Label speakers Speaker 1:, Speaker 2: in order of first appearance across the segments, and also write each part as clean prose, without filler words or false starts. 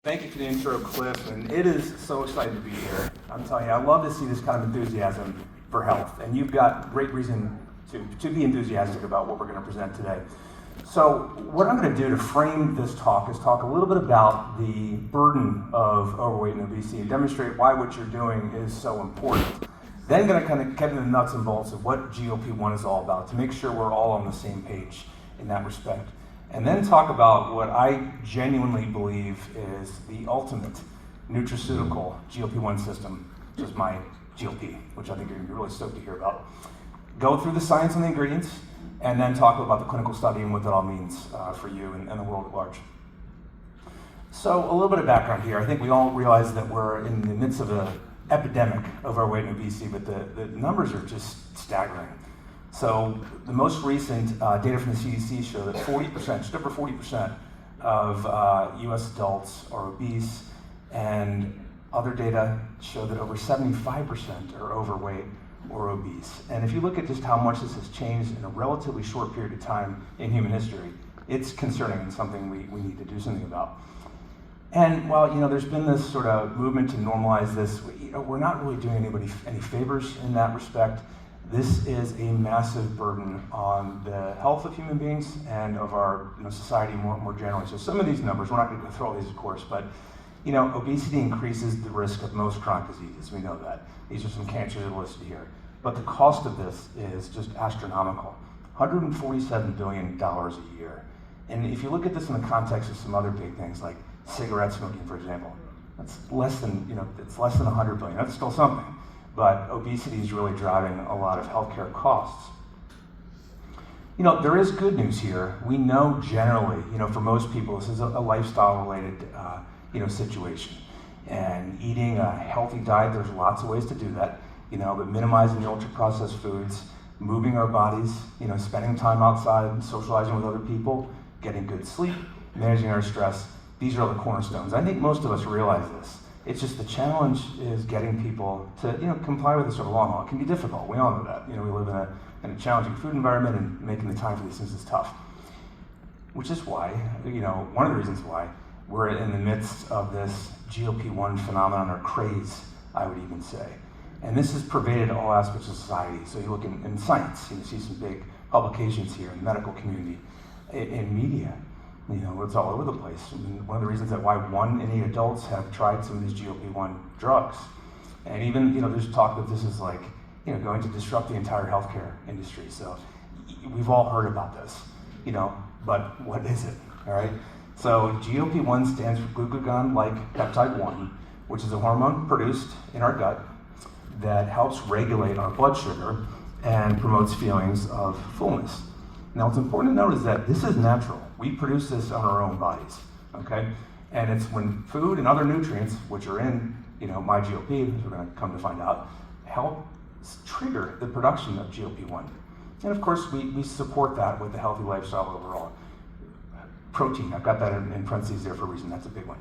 Speaker 1: Thank you for the intro, Cliff, and it is so exciting to be here. I'm telling you, I love to see this kind of enthusiasm for health, and you've got great reason to be enthusiastic about what we're going to present today. So what I'm going to do to frame this talk is talk a little bit about the burden of overweight and obesity and demonstrate why what you're doing is so important. Then going to kind of get into the nuts and bolts of what GLP-1 is all about to make sure we're all on the same page in that respect. And then talk about what I genuinely believe is the ultimate nutraceutical GLP-1 system, which is my GLP, which I think you're going to be really stoked to hear about. Go through the science and the ingredients, and then talk about the clinical study and what that all means for you and the world at large. So a little bit of background here. I think we all realize that we're in the midst of an epidemic of overweight and obesity, but the numbers are just staggering. So the most recent data from the CDC show that 40%, just over 40% of US adults are obese, and other data show that over 75% are overweight or obese. And if you look at just how much this has changed in a relatively short period of time in human history, it's concerning and something we need to do something about. And while there's been this sort of movement to normalize this, we're not really doing anybody any favors in that respect. This is a massive burden on the health of human beings and of our society more generally. So some of these numbers, we're not going to go through all these, of course, but obesity increases the risk of most chronic diseases. We know that. These are some cancers that are listed here. But the cost of this is just astronomical. $147 billion a year. And if you look at this in the context of some other big things like cigarette smoking, for example, that's less than, it's less than 100 billion. That's still something. But obesity is really driving a lot of healthcare costs. There is good news here. We know generally, for most people, this is a lifestyle-related, situation. And eating a healthy diet, there's lots of ways to do that, but minimizing the ultra-processed foods, moving our bodies, spending time outside, socializing with other people, getting good sleep, managing our stress. These are all the cornerstones. I think most of us realize this. It's just the challenge is getting people to comply with this over the long haul. It can be difficult. We all know that. We live in a challenging food environment, and making the time for these things is tough. Which is why, one of the reasons why we're in the midst of this GLP-1 phenomenon, or craze, I would even say. And this has pervaded all aspects of society. So you look in science, you see some big publications here in the medical community, in media. It's all over the place. I mean, one of the reasons that why 1 in 8 adults have tried some of these GLP-1 drugs. And even, there's talk that this is going to disrupt the entire healthcare industry. So we've all heard about this, but what is it, all right? So GLP-1 stands for glucagon-like peptide 1, which is a hormone produced in our gut that helps regulate our blood sugar and promotes feelings of fullness. Now, what's important to note is that this is natural. We produce this on our own bodies, okay? And it's when food and other nutrients, which are in, MyGLP, as we're going to come to find out, help trigger the production of GLP-1. And of course, we support that with a healthy lifestyle overall. Protein, I've got that in parentheses there for a reason. That's a big one.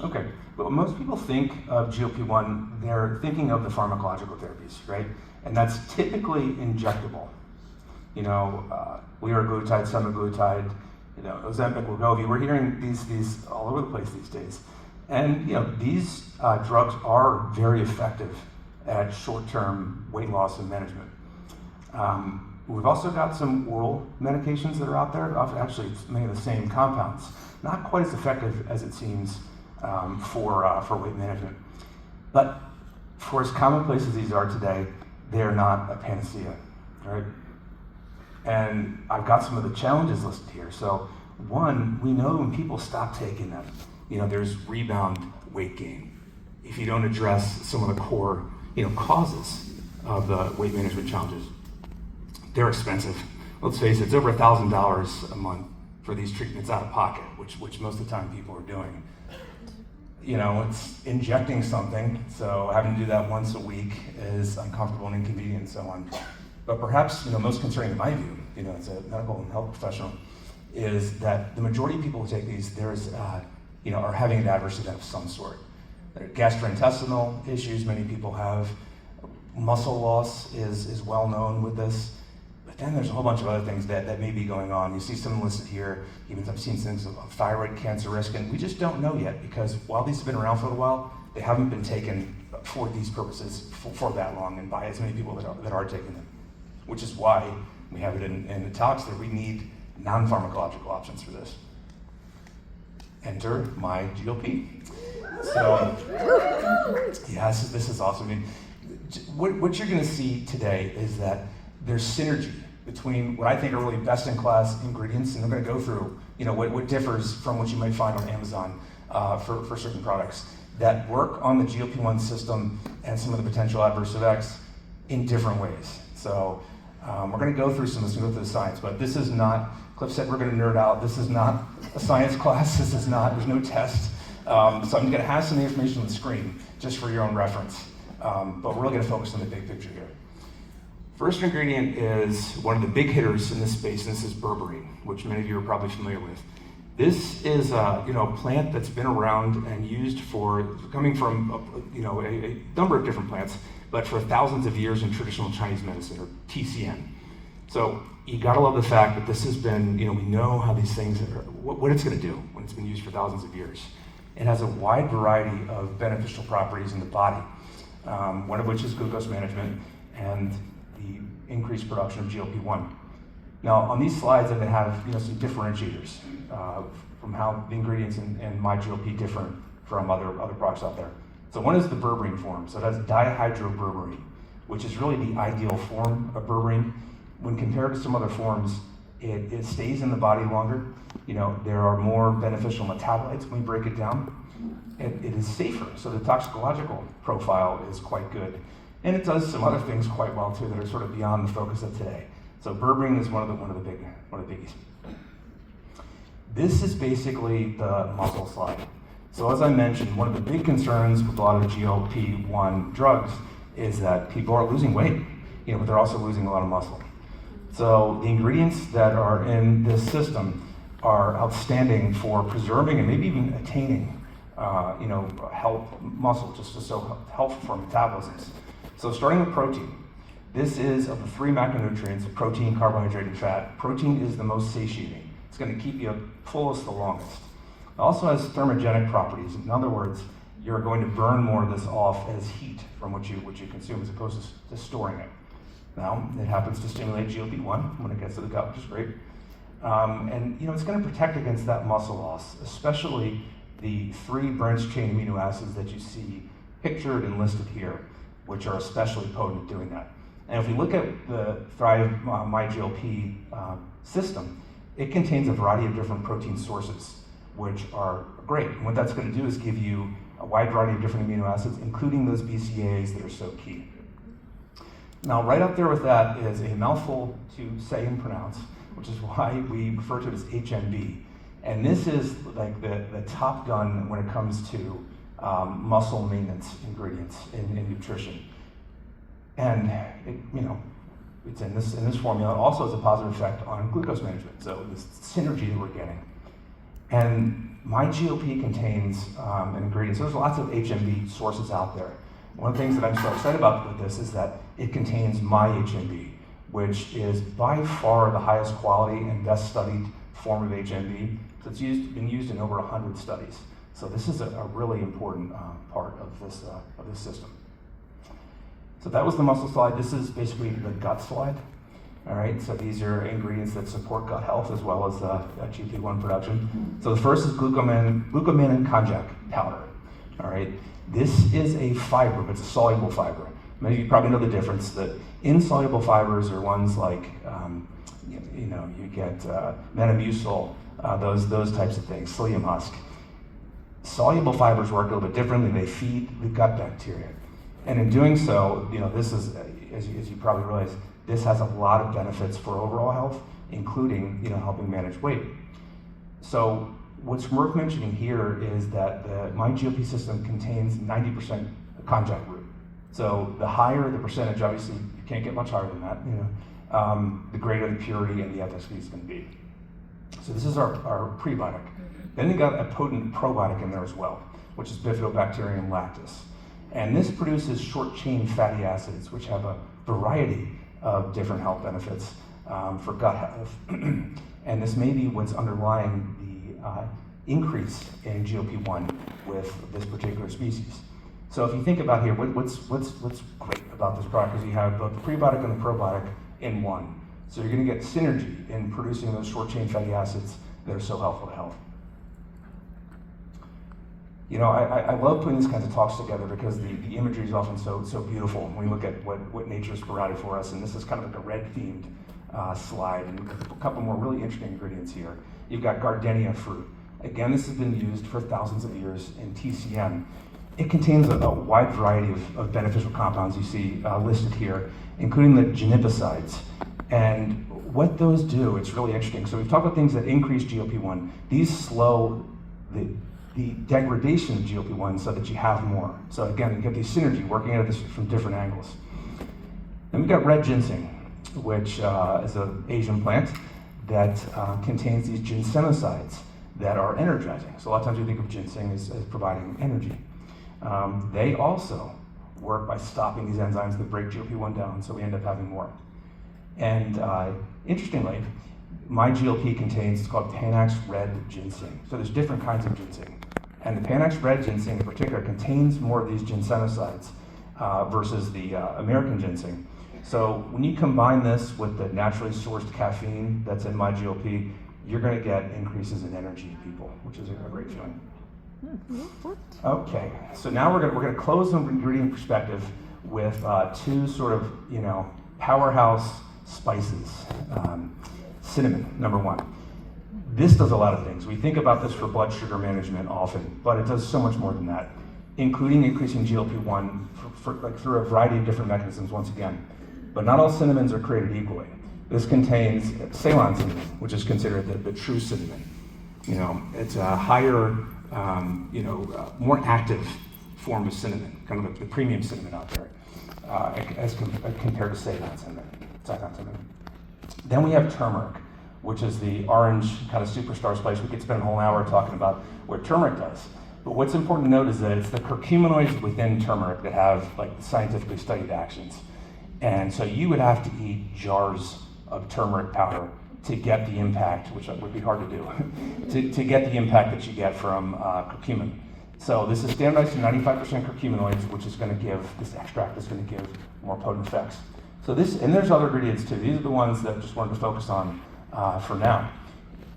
Speaker 1: Okay, but when most people think of GLP-1, they're thinking of the pharmacological therapies, right? And that's typically injectable. Liraglutide, semaglutide, Ozempic, Wegovy. We're hearing these all over the place these days. And these drugs are very effective at short-term weight loss and management. We've also got some oral medications that are out there. Actually, it's many of the same compounds. Not quite as effective as it seems for weight management. But for as commonplace as these are today, they are not a panacea, right? And I've got some of the challenges listed here. So one, we know when people stop taking them, there's rebound weight gain. If you don't address some of the core, causes of the weight management challenges, they're expensive. Let's face it, it's over $1,000 a month for these treatments out of pocket, which most of the time people are doing. It's injecting something, so having to do that once a week is uncomfortable and inconvenient and so on. But perhaps, most concerning in my view, as a medical and health professional, is that the majority of people who take these, are having an adverse event of some sort. Gastrointestinal issues many people have. Muscle loss is well known with this. But And there's a whole bunch of other things that may be going on. You see some listed here, even I've seen things of thyroid cancer risk, and we just don't know yet, because while these have been around for a while, they haven't been taken for these purposes for that long and by as many people that are taking them, which is why we have it in the talks that we need non-pharmacological options for this. Enter MyGLP. So, yeah, this is awesome. I mean, what you're going to see today is that there's synergy between what I think are really best-in-class ingredients, and I'm going to go through, what differs from what you might find on Amazon for certain products that work on the GLP-1 system and some of the potential adverse effects in different ways. So we're going to go through some of this, we'll go through the science, but this is not, Cliff said we're going to nerd out, this is not a science class, there's no test. So I'm going to have some of the information on the screen just for your own reference, but we're really going to focus on the big picture here. First ingredient is one of the big hitters in this space, and this is berberine, which many of you are probably familiar with. This is a plant that's been around and used coming from a number of different plants, but for thousands of years in traditional Chinese medicine, or TCM. So you gotta love the fact that this has been, we know how these things, what it's gonna do when it's been used for thousands of years. It has a wide variety of beneficial properties in the body, one of which is glucose management and the increased production of GLP-1. Now, on these slides, I'm going to have some differentiators from how the ingredients in MyGLP differ from other products out there. So one is the berberine form. So that's dihydroberberine, which is really the ideal form of berberine. When compared to some other forms, it stays in the body longer. There are more beneficial metabolites when we break it down. It is safer, so the toxicological profile is quite good. And it does some other things quite well too that are sort of beyond the focus of today. So berberine is one of the biggies. This is basically the muscle slide. So as I mentioned, one of the big concerns with a lot of GLP-1 drugs is that people are losing weight, but they're also losing a lot of muscle. So the ingredients that are in this system are outstanding for preserving and maybe even attaining, health muscle, just so helpful for metabolisms. So starting with protein. This is, of the three macronutrients, protein, carbohydrate, and fat, protein is the most satiating. It's going to keep you fullest the longest. It also has thermogenic properties. In other words, you're going to burn more of this off as heat from what you consume as opposed to storing it. Now, it happens to stimulate GLP-1 when it gets to the gut, which is great. And it's going to protect against that muscle loss, especially the 3 branched chain amino acids that you see pictured and listed here, which are especially potent at doing that. And if we look at the Thrive MyGLP system, it contains a variety of different protein sources, which are great. And what that's going to do is give you a wide variety of different amino acids, including those BCAAs that are so key. Now, right up there with that is a mouthful to say and pronounce, which is why we refer to it as HMB. And this is like the top gun when it comes to muscle maintenance ingredients in nutrition. And it's in this formula. It also has a positive effect on glucose management. So this synergy that we're getting. And MyGLP contains an ingredient. So there's lots of HMB sources out there. One of the things that I'm so excited about with this is that it contains MyHMB, which is by far the highest quality and best studied form of HMB. So it's been used in over 100 studies. So this is a really important part of this system. So that was the muscle slide. This is basically the gut slide. All right, so these are ingredients that support gut health as well as GLP-1 production. So the first is glucomannan konjac powder. All right, this is a fiber, but it's a soluble fiber. Many of you probably know the difference that insoluble fibers are ones like, you get Metamucil, those types of things, psyllium husk. Soluble fibers work a little bit differently. They feed the gut bacteria. And in doing so, this is, as you probably realize, this has a lot of benefits for overall health, including, helping manage weight. So what's worth mentioning here is that the MyGLP system contains 90% konjac root. So the higher the percentage, obviously you can't get much higher than that, the greater the purity and the efficacy is going to be. So this is our prebiotic. Then you got a potent probiotic in there as well, which is Bifidobacterium lactis. And this produces short-chain fatty acids, which have a variety of different health benefits, for gut health. And this may be what's underlying the increase in GLP-1 with this particular species. So if you think about here, what's great about this product is you have both the prebiotic and the probiotic in one. So you're going to get synergy in producing those short-chain fatty acids that are so helpful to health. You know, I love putting these kinds of talks together because the imagery is often so beautiful when we look at what nature's provided for us. And this is kind of like a red-themed slide, and a couple more really interesting ingredients here. You've got gardenia fruit. Again, this has been used for thousands of years in TCM. It contains a wide variety of beneficial compounds you see listed here, including the geniposides. And what those do, it's really interesting. So we've talked about things that increase GLP-1. These slow the degradation of GLP-1 so that you have more. So again, you get these synergy working at this from different angles. Then we've got red ginseng, which is an Asian plant that contains these ginsenosides that are energizing. So a lot of times we think of ginseng as providing energy. They also work by stopping these enzymes that break GLP-1 down, so we end up having more. And interestingly, MyGLP contains, it's called Panax red ginseng. So there's different kinds of ginseng. And the Panax red ginseng in particular contains more of these ginsenosides versus the American ginseng. So when you combine this with the naturally sourced caffeine that's in MyGLP, you're going to get increases in energy in people, which is a great feeling. Okay, so now we're going to close the ingredient perspective with two sort of, powerhouse spices. Cinnamon, number one. This does a lot of things. We think about this for blood sugar management often, but it does so much more than that, including increasing GLP-1 through a variety of different mechanisms, once again. But not all cinnamons are created equally. This contains Ceylon cinnamon, which is considered the true cinnamon. It's a higher, more active form of cinnamon, kind of the premium cinnamon out there, as compared to Ceylon cinnamon. Then we have turmeric, which is the orange kind of superstar spice. We could spend a whole hour talking about what turmeric does. But what's important to note is that it's the curcuminoids within turmeric that have scientifically studied actions. And so you would have to eat jars of turmeric powder to get the impact, which would be hard to do, to get the impact that you get from curcumin. So this is standardized to 95% curcuminoids, which is going to give, this extract is going to give more potent effects. So this, and there's other ingredients too. These are the ones that I just wanted to focus on for now.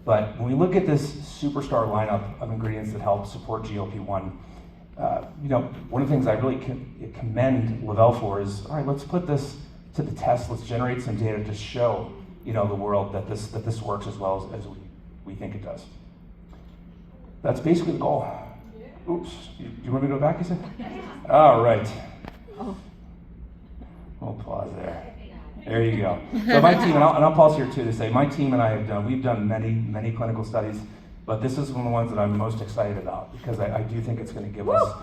Speaker 1: But when we look at this superstar lineup of ingredients that help support GLP-1, one of the things I really commend Le-Vel for is, all right, let's put this to the test. Let's generate some data to show, the world that this works as well as we think it does. That's basically the goal. Oops, you want me to go back, you said? All right. We'll pause there. There you go. So my team, and I'll pause here too to say, my team and I we've done many clinical studies, but this is one of the ones that I'm most excited about because I do think it's going to give us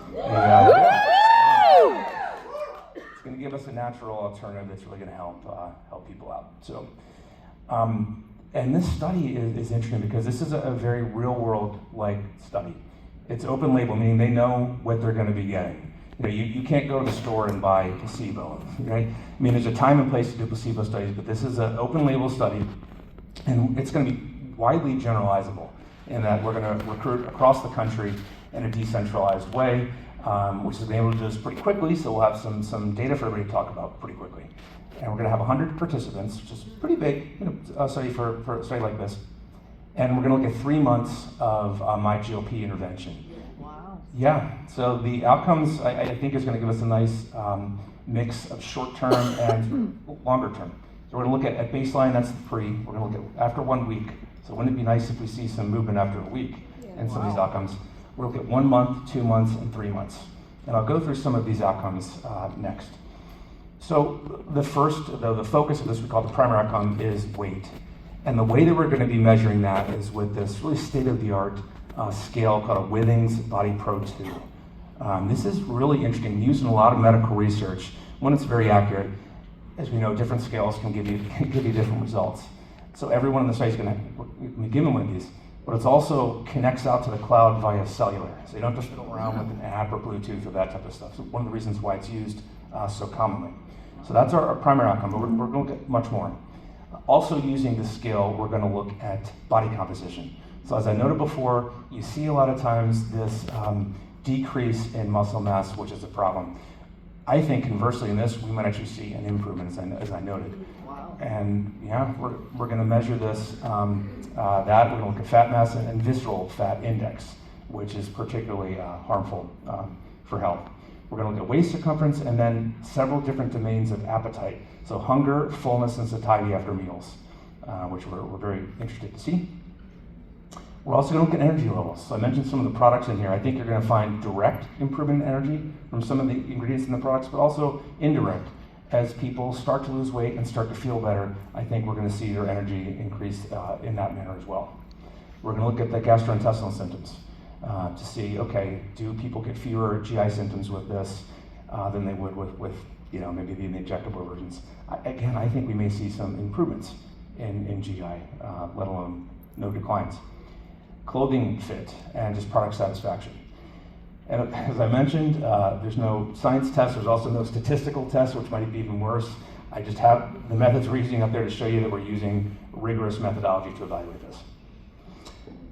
Speaker 1: it's going to give us a natural alternative that's really going to help people out. So, and this study is interesting because this is a very real world study. It's open label, meaning they know what they're going to be getting. You can't go to the store and buy placebo, right? I mean, there's a time and place to do placebo studies, but this is an open label study, and it's going to be widely generalizable in that we're going to recruit across the country in a decentralized way, which is going to be able to do this pretty quickly, so we'll have some data for everybody to talk about pretty quickly. And we're going to have 100 participants, which is pretty big study for a study like this. And we're going to look at 3 months of MyGLP intervention. Yeah, so the outcomes I think is going to give us a nice mix of short-term and longer-term. So we're going to look at baseline, that's the pre. We're going to look at after 1 week. So wouldn't it be nice if we see some movement after a week in some of these outcomes? We'll look at 1 month, 2 months, and 3 months. And I'll go through some of these outcomes next. So the focus of this we call the primary outcome is weight. And the way that we're going to be measuring that is with this really state-of-the-art scale called a Withings Body Pro 2. This is really interesting, used in a lot of medical research. One, it's very accurate. As we know, different scales can give you different results. So everyone in the study is going to be given one of these, but it also connects out to the cloud via cellular. So you don't have to fiddle around with an app or Bluetooth or that type of stuff. So one of the reasons why it's used so commonly. So that's our primary outcome, but we're going to get much more. Also using the scale, we're going to look at body composition. So as I noted before, you see a lot of times this decrease in muscle mass, which is a problem. I think conversely in this, we might actually see an improvement, as I noted.
Speaker 2: Wow.
Speaker 1: And yeah, we're going to measure this, we're going to look at fat mass and visceral fat index, which is particularly harmful for health. We're going to look at waist circumference and then several different domains of appetite. So hunger, fullness, and satiety after meals, which we're very interested to see. We're also going to look at energy levels. So I mentioned some of the products in here. I think you're going to find direct improvement in energy from some of the ingredients in the products, but also indirect. As people start to lose weight and start to feel better, I think we're going to see their energy increase in that manner as well. We're going to look at the gastrointestinal symptoms to see, okay, do people get fewer GI symptoms with this than they would with maybe the injectable versions? Again, I think we may see some improvements in GI, let alone no declines. Clothing fit and just product satisfaction. And as I mentioned, there's no science test, there's also no statistical test, which might be even worse. I just have the methods we're using up there to show you that we're using rigorous methodology to evaluate this.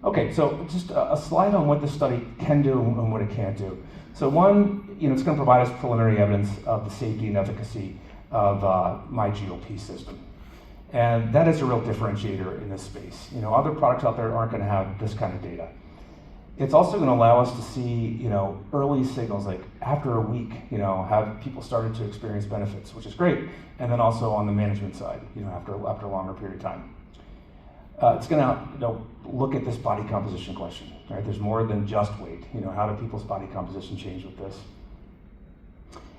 Speaker 1: Okay, so just a slide on what this study can do and what it can't do. So one, it's going to provide us preliminary evidence of the safety and efficacy of MyGLP system. And that is a real differentiator in this space. Other products out there aren't going to have this kind of data. It's also going to allow us to see, early signals, like after a week, have people started to experience benefits, which is great. And then also on the management side, after a longer period of time. It's going to, look at this body composition question, right? There's more than just weight. How do people's body composition change with this?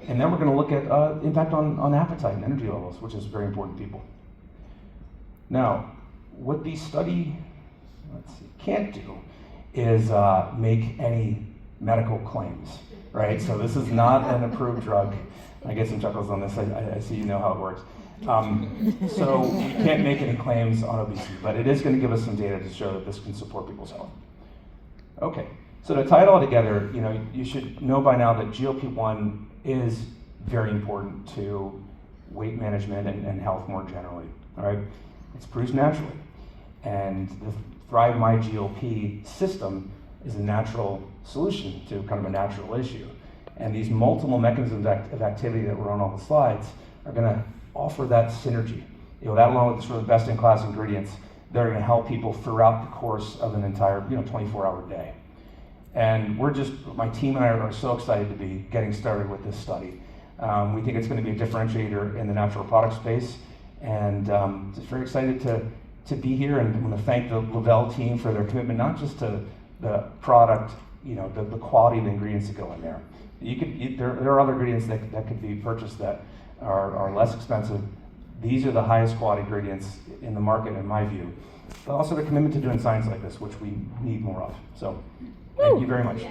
Speaker 1: And then we're going to look at impact on appetite and energy levels, which is very important to people. Now, what the study can't do is make any medical claims, right? So this is not an approved drug. I get some chuckles on this. I see you know how it works. So we can't make any claims on obesity, but it is going to give us some data to show that this can support people's health. Okay, so to tie it all together, you should know by now that GLP-1 is very important to weight management and health more generally, all right? It's produced naturally, and the Thrive MyGLP system is a natural solution to kind of a natural issue. And these multiple mechanisms of activity that were on all the slides are going to offer that synergy. That along with the sort of best-in-class ingredients, they're going to help people throughout the course of an entire 24-hour day. And my team and I are so excited to be getting started with this study. We think it's going to be a differentiator in the natural product space. And just very excited to be here, and I want to thank the Le-Vel team for their commitment, not just to the product, the quality of the ingredients that go in there. There are other ingredients that could be purchased that are less expensive. These are the highest quality ingredients in the market, in my view. But also the commitment to doing science like this, which we need more of. So, thank you very much.